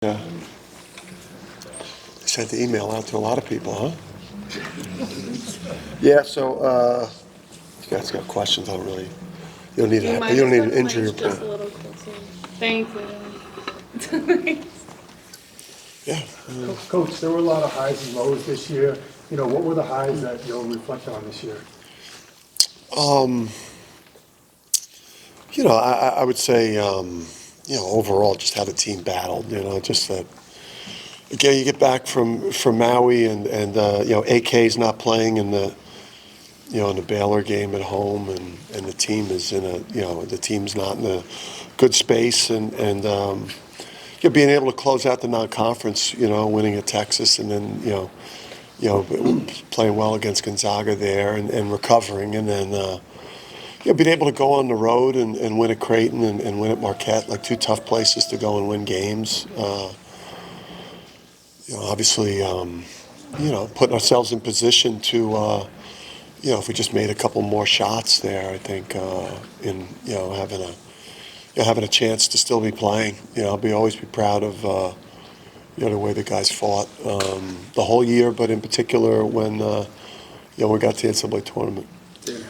Yeah. Sent the email out to a lot of people, huh? Yeah, so if you guys got questions, I don't really. You don't need You a, might you don't just need put an the injury mics just a report. little closer. Thank you. Yeah. Coach, there were a lot of highs and lows this year. What were the highs that you'll reflect on this year? I would say, overall, just how the team battled. Just that. Again, you get back from Maui, and AK's not playing in the Baylor game at home, and the team is the team's not in a good space, and being able to close out the non-conference, winning at Texas, and then playing well against Gonzaga there, and recovering, and then being able to go on the road and win at Creighton and win at Marquette, like two tough places to go and win games. Obviously, putting ourselves in position to, if we just made a couple more shots there, I think, in having a chance to still be playing. I'll always be proud of the way the guys fought the whole year, but in particular when we got to the NCAA tournament. Dan,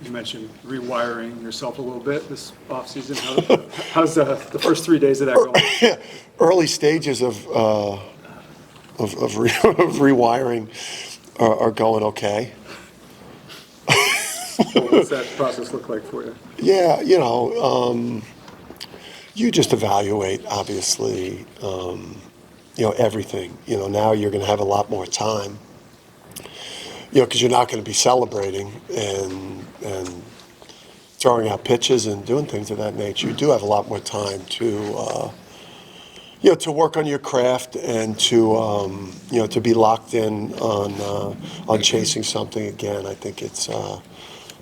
you mentioned rewiring yourself a little bit this offseason. How's the first 3 days of that going? Early stages of rewiring are going okay. What's that process look like for you? Yeah, you just evaluate, obviously, everything. Now you're going to have a lot more time, because you're not going to be celebrating and throwing out pitches and doing things of that nature. You do have a lot more time to, to work on your craft and to be locked in on chasing something again. I think it's,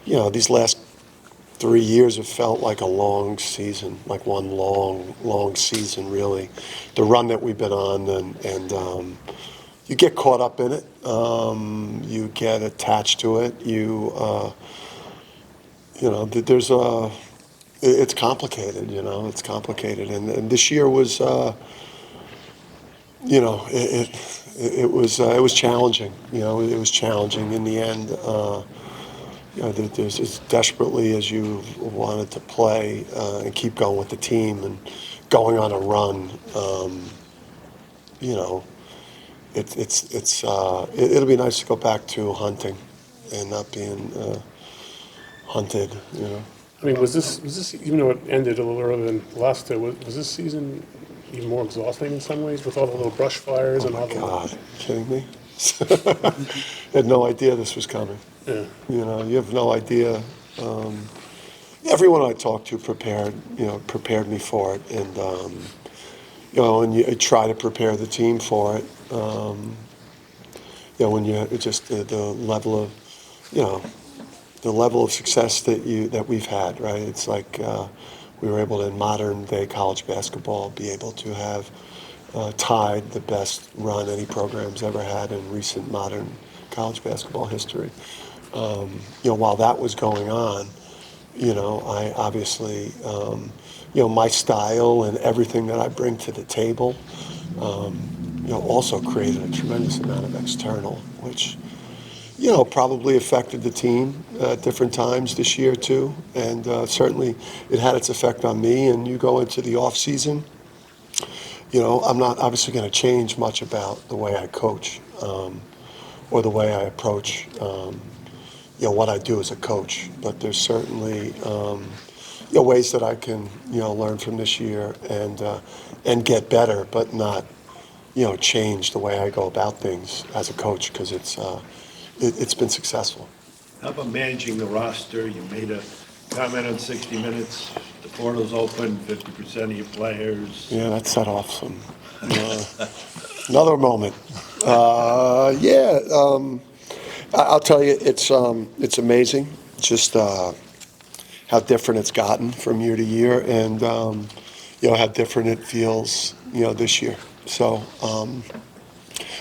these last 3 years have felt like a long season, like one long season, really. The run that we've been on, and you get caught up in it. You get attached to it. There's it's complicated. It's complicated, and this year was, it was challenging. It was challenging in the end. There's as desperately as you wanted to play and keep going with the team and going on a run. It'll be nice to go back to hunting and not being hunted. I mean, was this even though it ended a little earlier than last year, was this season even more exhausting in some ways with all the little brush fires Oh and my all the? God! Kidding me? Had no idea this was coming. Yeah. You have no idea. Everyone I talked to prepared me for it, and and you try to prepare the team for it. When you just the level of, the level of success that we've had, right? It's like we were able to, in modern day college basketball, be able to have tied the best run any program's ever had in recent modern college basketball history. While that was going on, I obviously, my style and everything that I bring to the table, also created a tremendous amount of external, which, probably affected the team at different times this year too. And certainly it had its effect on me. And you go into the off season, I'm not obviously going to change much about the way I coach or the way I approach, what I do as a coach. But there's certainly, ways that I can, learn from this year and get better, but not, change the way I go about things as a coach, because it's been successful. How about managing the roster? You made a comment on 60 Minutes. The portal's open, 50% of your players. Yeah, that set off some another moment. I'll tell you, it's amazing just how different it's gotten from year to year, and how different it feels, this year. So,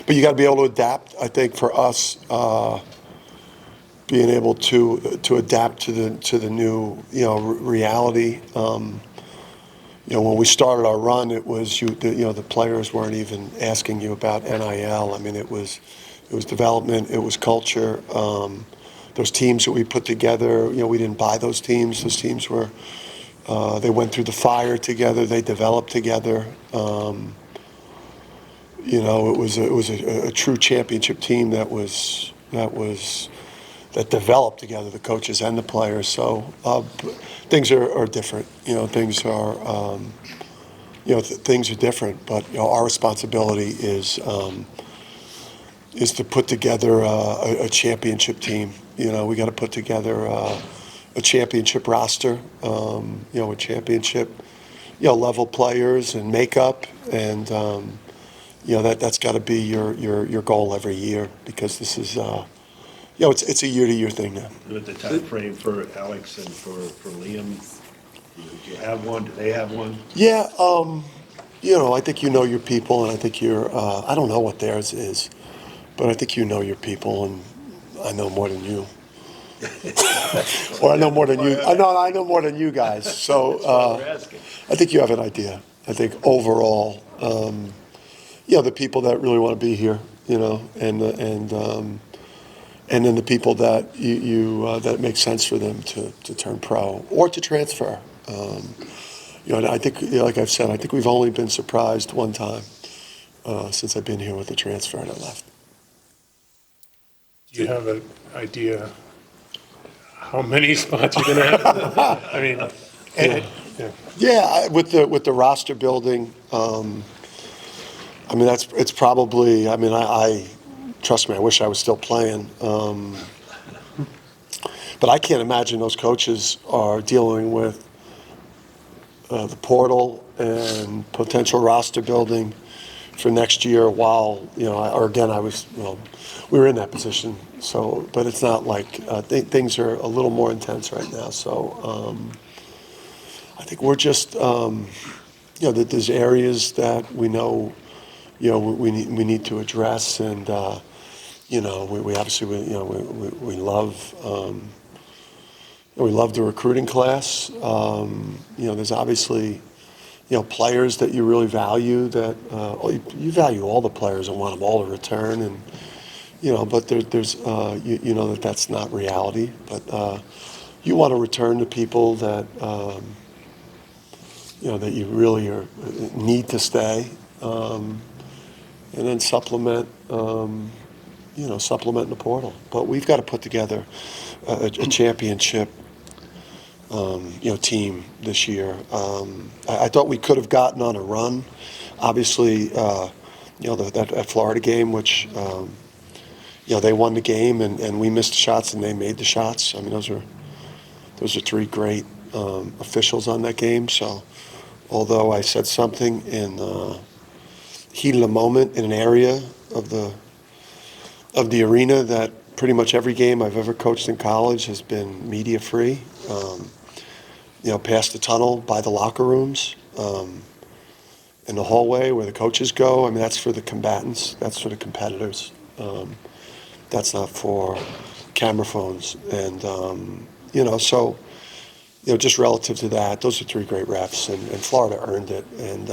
but you got to be able to adapt. I think for us, being able to adapt to the new reality. when we started our run, it was the players weren't even asking you about NIL. I mean, it was development, it was culture. Those teams that we put together, we didn't buy those teams. Those teams were they went through the fire together. They developed together. It was a true championship team that developed together, the coaches and the players. So things are different. Things are things are different. But our responsibility is to put together a championship team. We got to put together a championship roster. With championship level players and makeup, and that's got to be your goal every year, because this is it's a year-to-year thing now. With the time frame for Alex and for Liam, do you have one? Do they have one? Yeah, I think your people, and I think I don't know what theirs is, but I think your people, and I know more than you. Or I know more than you. I know more than you guys. So I think you have an idea. I think overall, the people that really want to be here, and then the people that that it makes sense for them to turn pro or to transfer. And I think, like I've said, I think we've only been surprised one time since I've been here with the transfer and I left. Do you have an idea how many spots you're going to have? I mean, Yeah, with the roster building, it's probably. I trust me. I wish I was still playing, but I can't imagine those coaches are dealing with the portal and potential roster building for next year. While we were in that position. So, but it's not like things are a little more intense right now. So, I think we're just that there's areas that we know, we need to address, and we obviously we love the recruiting class. There's obviously players that you really value, that you value all the players and want them all to return, and but there's that's not reality. But you want to return to people that that you really need to stay, and then supplement supplement the portal. But we've got to put together a championship team this year. I thought we could have gotten on a run. Obviously, that Florida game, which they won the game, and we missed the shots and they made the shots. Those are three great officials on that game. So, although I said something in heat of the moment in an area of the arena that pretty much every game I've ever coached in college has been media free. Past the tunnel, by the locker rooms, in the hallway where the coaches go. That's for the combatants. That's for the competitors. That's not for camera phones. And so just relative to that, those are three great refs, and Florida earned it. And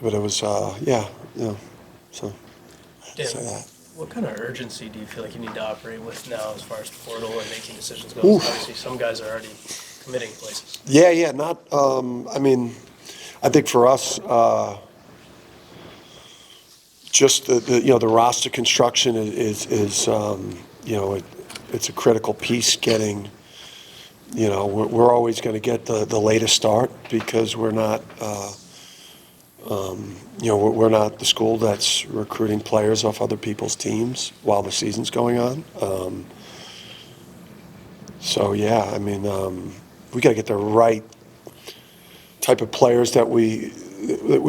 but it was so. Dan, Say that. what kind of urgency do you feel like you need to operate with now as far as the portal and making decisions go? Oof. Obviously, some guys are already committing places. Yeah. Not. I think for us, just the roster construction is it's a critical piece. Getting, we're always going to get the latest start, because we're not. We're not the school that's recruiting players off other people's teams while the season's going on. We got to get the right type of players that we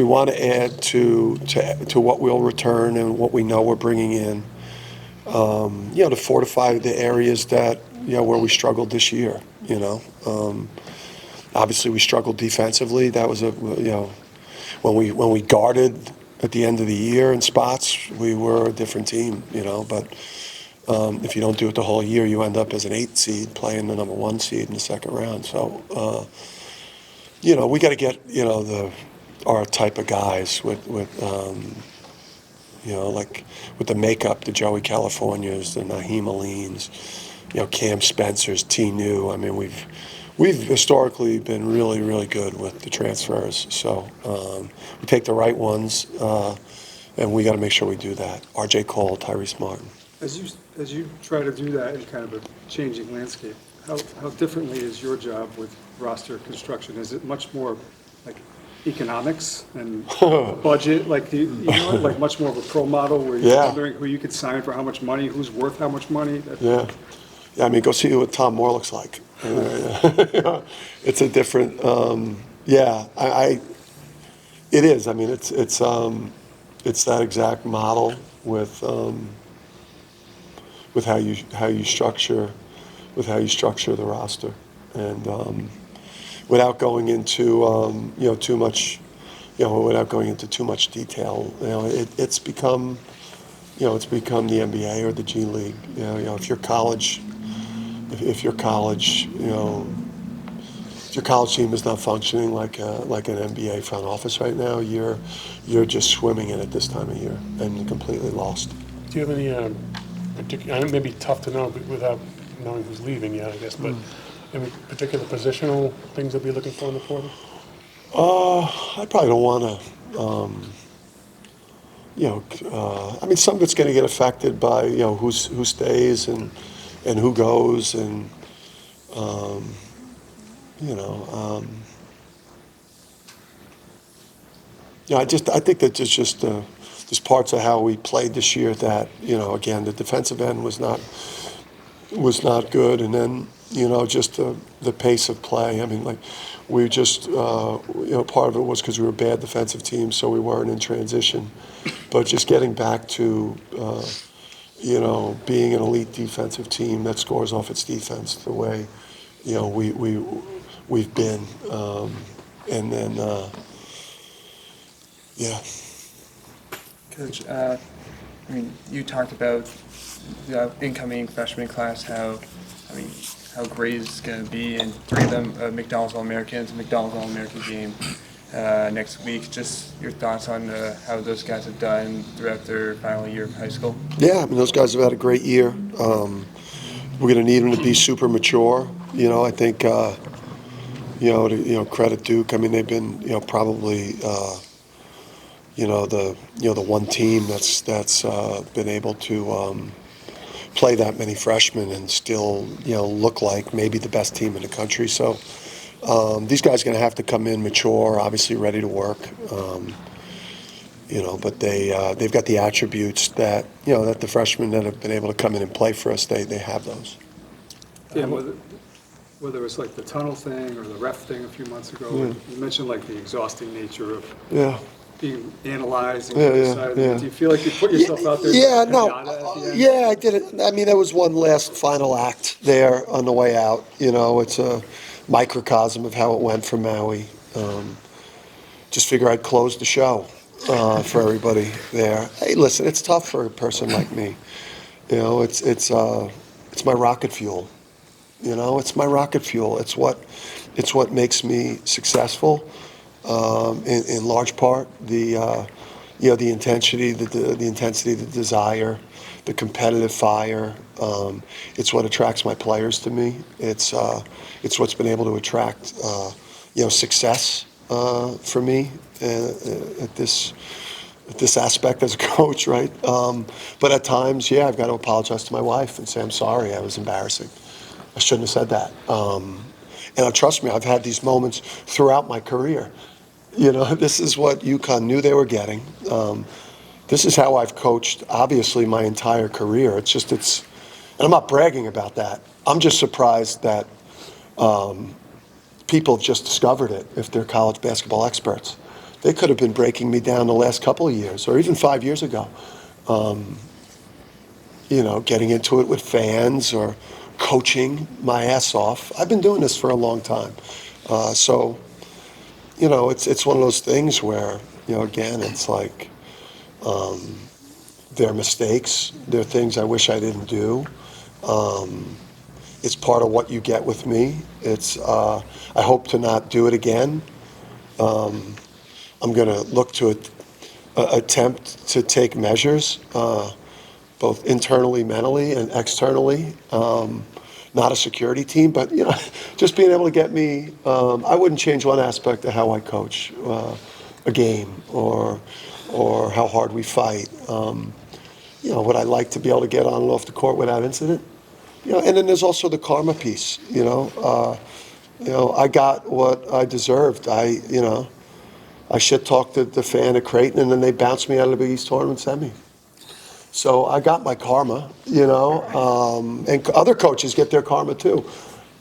want to add to what we'll return and what we know we're bringing in. To fortify the areas that where we struggled this year. Obviously we struggled defensively. That was when we guarded at the end of the year in spots, we were a different team, but If you don't do it the whole year, you end up as an 8 seed playing the number 1 seed in the second round. So, we got to get, our type of guys with like with the makeup, the Joey Californias, the Naheem Alines, Cam Spencers, T. New. I mean, we've historically been really, really good with the transfers. So we take the right ones, and we got to make sure we do that. R.J. Cole, Tyrese Martin. As you try to do that in kind of a changing landscape, how differently is your job with roster construction? Is it much more like economics and budget, like like much more of a pro model where you're wondering who you could sign for how much money, who's worth how much money? Yeah. I mean, go see what Tom Moore looks like. It's a different. It is. I mean, it's that exact model with how you structure the roster, and without going into too much, without going into too much detail, it's become the NBA or the G League. If your college team is not functioning like an NBA front office right now, you're just swimming in it this time of year and you're completely lost. Do you have any I know it may be tough to know without knowing who's leaving yet, I guess, but any particular positional things that we're looking for in the portal? I probably don't want to. I mean, some of it's going to get affected by who stays and who goes, and I think that there's parts of how we played this year that again, the defensive end was not good, and then just the pace of play. I mean, like we just part of it was because we were a bad defensive team, so we weren't in transition, but just getting back to being an elite defensive team that scores off its defense the way we've been, and then Coach, I mean, you talked about the incoming freshman class, how great it's going to be, and 3 of them McDonald's All-Americans, McDonald's All-American game next week. Just your thoughts on how those guys have done throughout their final year of high school? Yeah, I mean, those guys have had a great year. We're going to need them to be super mature. I think, credit Duke. I mean, they've been, probably, the one team that's been able to play that many freshmen and still, look like maybe the best team in the country. So these guys are going to have to come in mature, obviously ready to work. But they've got the attributes that that the freshmen that have been able to come in and play for us, they have those. Yeah, whether it's like the tunnel thing or the ref thing a few months ago, you mentioned like the exhausting nature of being analyzed and decided. Do you feel like you put yourself out there? I did it. I mean, there was one last final act there on the way out. It's a microcosm of how it went for Maui. Just figure I'd close the show for everybody there. Hey, listen, it's tough for a person like me. It's my rocket fuel. It's my rocket fuel. It's what makes me successful. In large part, the intensity, the desire, the competitive fire. It's what attracts my players to me. It's what's been able to attract success for me at this aspect as a coach, right? But at times, I've got to apologize to my wife and say I'm sorry. I was embarrassing. I shouldn't have said that. And trust me, I've had these moments throughout my career. This is what UConn knew they were getting. This is how I've coached, obviously, my entire career. And I'm not bragging about that. I'm just surprised that people have just discovered it if they're college basketball experts. They could have been breaking me down the last couple of years, or even 5 years ago. Getting into it with fans or coaching my ass off. I've been doing this for a long time. So it's one of those things where, again, it's like They're mistakes. They're things I wish I didn't do. It's part of what you get with me. I hope to not do it again. I'm going to look to attempt to take measures, both internally, mentally, and externally. Not a security team, but just being able to get me. I wouldn't change one aspect of how I coach a game or how hard we fight. Would I like to be able to get on and off the court without incident? And then there's also the karma piece. I got what I deserved. I shit talked the fan at Creighton, and then they bounced me out of the Big East tournament semi. So I got my karma, and other coaches get their karma too,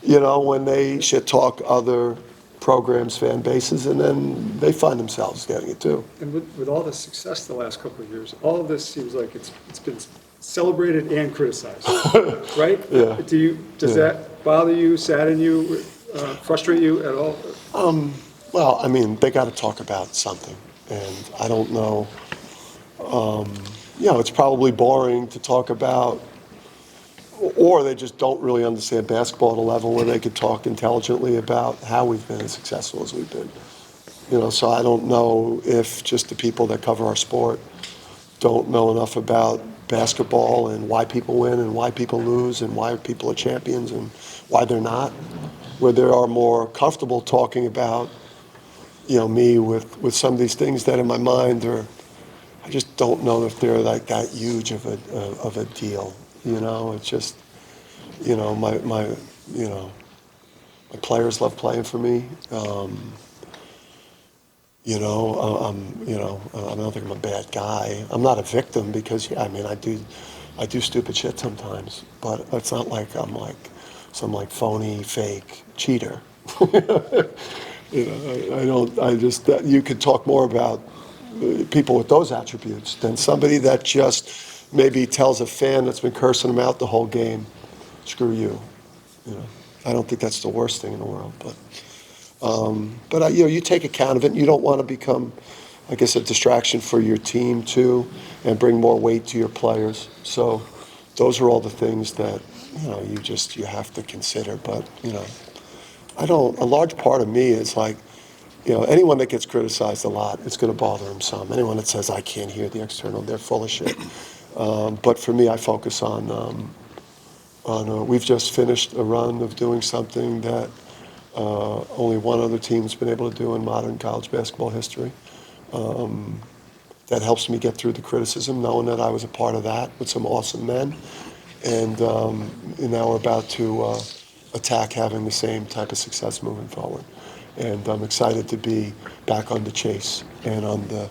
when they shit talk other programs, fan bases, and then they find themselves getting it too. And with all the success the last couple of years, all of this seems like it's been celebrated and criticized, right? Yeah. Does that bother you, sadden you, frustrate you at all? Well, I mean, they got to talk about something, and I don't know. It's probably boring to talk about, or they just don't really understand basketball at a level where they could talk intelligently about how we've been as successful as we've been. So I don't know if just the people that cover our sport don't know enough about basketball and why people win and why people lose and why people are champions and why they're not, where they are more comfortable talking about, me with some of these things that in my mind I just don't know if they're like that huge of a deal. It's just, my players love playing for me. I don't think I'm a bad guy. I'm not a victim because, I do stupid shit sometimes, but it's not like I'm like some phony, fake cheater. You could talk more about people with those attributes than somebody that just maybe tells a fan that's been cursing them out the whole game, screw you. I don't think that's the worst thing in the world, but you take account of it. You don't want to become, I guess, a distraction for your team too, and bring more weight to your players. So those are all the things that you have to consider. But a large part of me is like, anyone that gets criticized a lot, it's going to bother them some. Anyone that says I can't hear the external, they're full of shit. But for me, I focus on we've just finished a run of doing something that only one other team's been able to do in modern college basketball history. That helps me get through the criticism, knowing that I was a part of that with some awesome men. And now we're about to attack having the same type of success moving forward. And I'm excited to be back on the chase and on the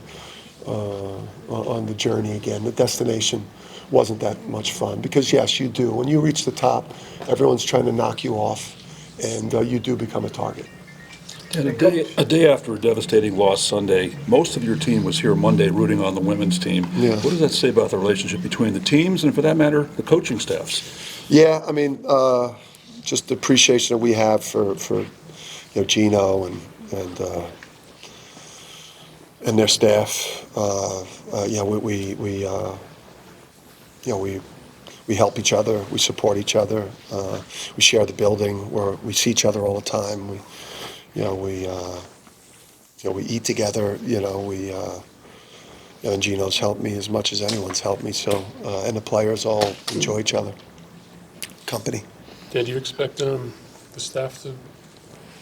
journey again. The destination wasn't that much fun because, yes, you do. When you reach the top, everyone's trying to knock you off, and you do become a target. And a day after a devastating loss Sunday, most of your team was here Monday rooting on the women's team. Yeah. What does that say about the relationship between the teams and, for that matter, the coaching staffs? Yeah, just the appreciation that we have for Gino and their staff. We help each other. We support each other. We share the building where we see each other all the time. We eat together. And Gino's helped me as much as anyone's helped me. So, and the players all enjoy each other. Company. Did you expect the staff to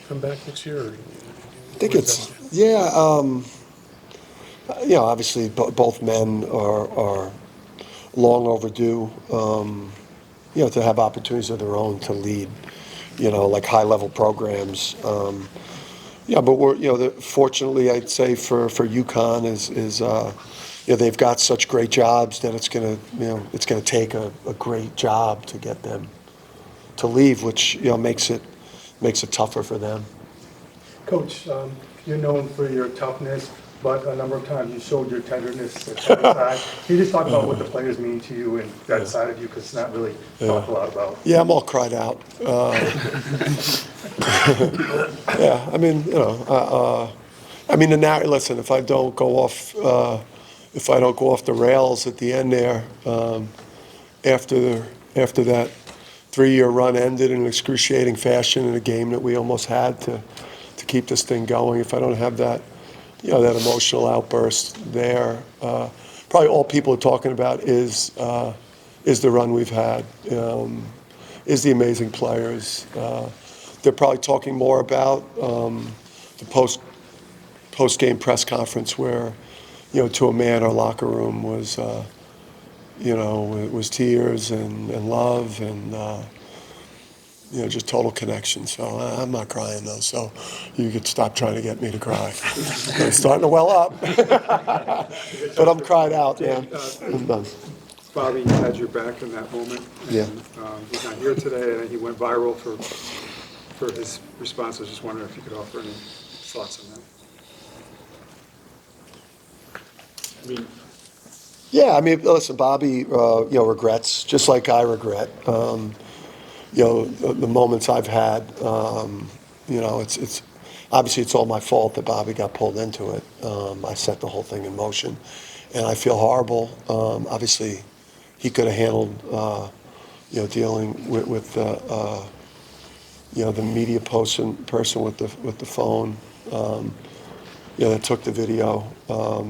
come back next year? Or I think it's obviously both men are long overdue. To have opportunities of their own to lead, like high level programs. But we're fortunately I'd say for UConn is they've got such great jobs that it's gonna take a great job to get them to leave, which makes it tougher for them. Coach, you're known for your toughness, but a number of times you showed your tenderness at the side. Can you just talk about what the players mean to you and that side of you, because it's not really talked a lot about? Yeah, I'm all cried out. Listen, if I don't go off, if I don't go off the rails at the end there, after that 3-year run ended in excruciating fashion in a game that we almost had to keep this thing going, if I don't have that, that emotional outburst there, probably all people are talking about is the run we've had, is the amazing players. They're probably talking more about the post-game press conference where, to a man, our locker room was, it was tears and love and, just total connection. So I'm not crying, though, so you could stop trying to get me to cry. I'm starting to well up. But I'm cried out, man. I'm done. Bobby had your back in that moment. Yeah. And, he's not here today, and he went viral for his response. I was just wondering if you could offer any thoughts on that. Yeah, listen, Bobby, regrets, just like I regret, the moments I've had. It's obviously it's all my fault that Bobby got pulled into it. I set the whole thing in motion, and I feel horrible. Obviously, he could have handled, dealing with the media person with the phone, that took the video.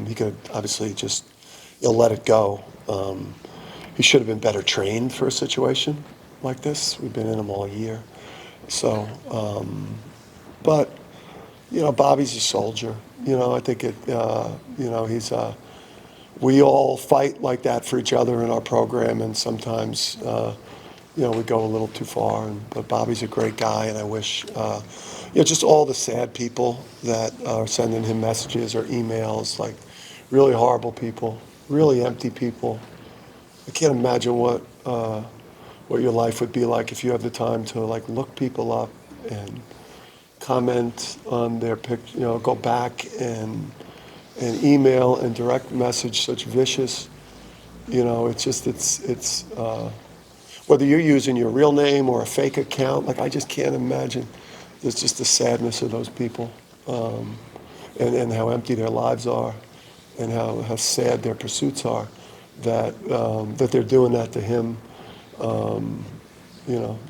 He could obviously just, let it go. He should have been better trained for a situation like this. We've been in them all year. So, but, Bobby's a soldier. I think he's we all fight like that for each other in our program, and sometimes, we go a little too far. But Bobby's a great guy, and I wish, just all the sad people that are sending him messages or emails, like really horrible people, really empty people. I can't imagine what your life would be like if you have the time to look people up and comment on their picture, go back and email and direct message such vicious, it's whether you're using your real name or a fake account, I just can't imagine. There's just the sadness of those people, and how empty their lives are, and how sad their pursuits are, that they're doing that to him.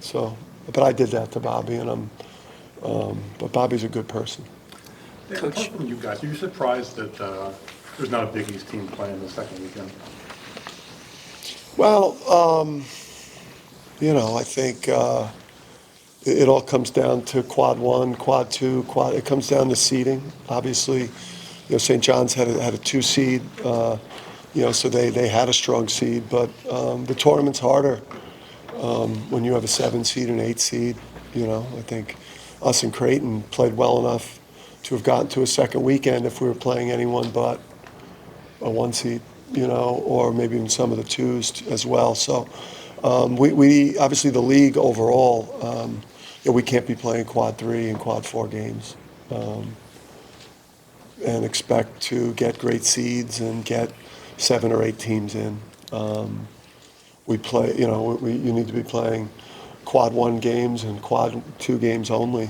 So, but I did that to Bobby, and but Bobby's a good person. Coach, from you guys, are you surprised that there's not a Big East team playing the second weekend? Well, I think it all comes down to quad 1, quad 2, it comes down to seeding. Obviously, St. John's had a 2 seed, so they had a strong seed, but the tournament's harder when you have a 7 seed and 8 seed. I think us and Creighton played well enough to have gotten to a second weekend if we were playing anyone but a 1 seed, or maybe even some of the 2s as well. So we obviously, the league overall, we can't be playing quad 3 and quad 4 games and expect to get great seeds and get 7 or 8 teams in. We play, you need to be playing quad 1 games and quad 2 games only.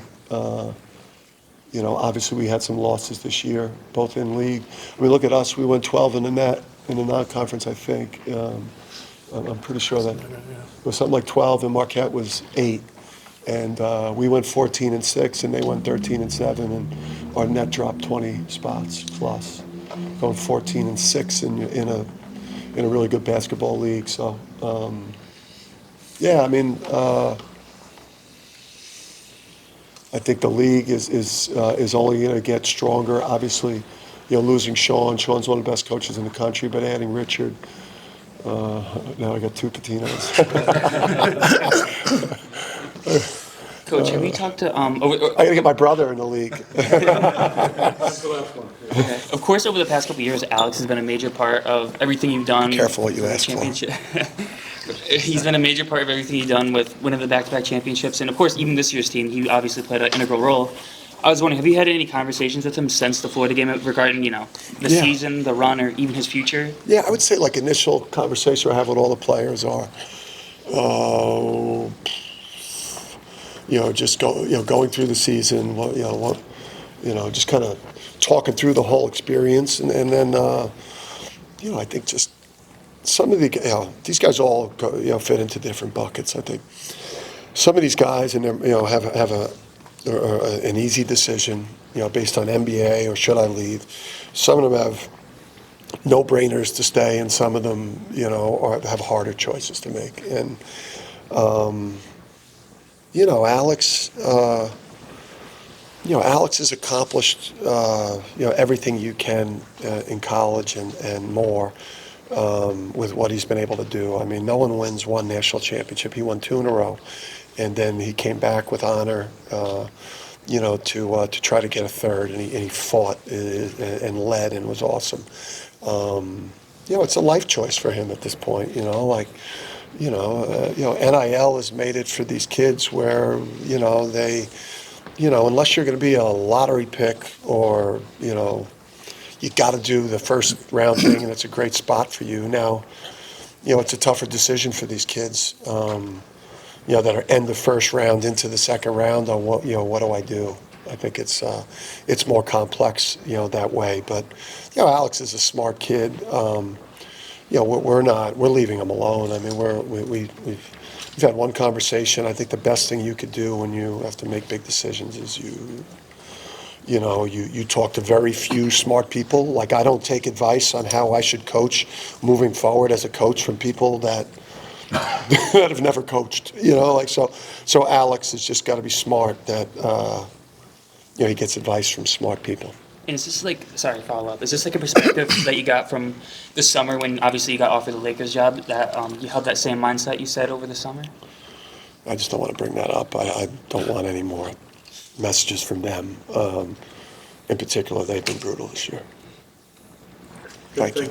Obviously we had some losses this year, both in league. Look at us, we went 12 in the net in the non-conference, I think. I'm pretty sure that it was something like 12, and Marquette was 8. And we went 14-6, and they went 13-7, and our net dropped 20 spots plus, going 14-6 in a really good basketball league. So, I think the league is only going to get stronger. Obviously, losing Sean. Sean's one of the best coaches in the country, but adding Richard. Now I got 2 Patinos. Coach, have you talked to? I got to get my brother in the league. Of course, over the past couple of years, Alex has been a major part of everything you've done. Be careful what you ask for. He's been a major part of everything you've done with winning the back-to-back championships, and of course, even this year's team, he obviously played an integral role. I was wondering, have you had any conversations with him since the Florida game regarding, the season, the run, or even his future? Yeah, I would say initial conversation I have with all the players are, just going through the season, just kind of talking through the whole experience, and then, I think just some of these guys all go, fit into different buckets. I think some of these guys and have an easy decision, based on NBA or should I leave. Some of them have no-brainers to stay, and some of them, have harder choices to make. And Alex. Alex has accomplished, everything you can in college and more with what he's been able to do. I mean, no one wins one national championship. He won 2 in a row, and then he came back with honor, to try to get a third, and he fought and led and was awesome. It's a life choice for him at this point. NIL has made it for these kids where they. Unless you're going to be a lottery pick or, you got to do the first round thing and it's a great spot for you. Now, it's a tougher decision for these kids, that are end the first round into the second round on what do I do? I think it's more complex, that way. But, Alex is a smart kid. We're leaving him alone. I mean, we've had one conversation. I think the best thing you could do when you have to make big decisions is you talk to very few smart people. Like, I don't take advice on how I should coach moving forward as a coach from people that have never coached. So Alex has just got to be smart. That he gets advice from smart people. And is this follow up? Is this like a perspective that you got from the summer when obviously you got offered the Lakers job, that you held that same mindset you said over the summer? I just don't want to bring that up. I don't want any more messages from them. In particular, they've been brutal this year. Thank you.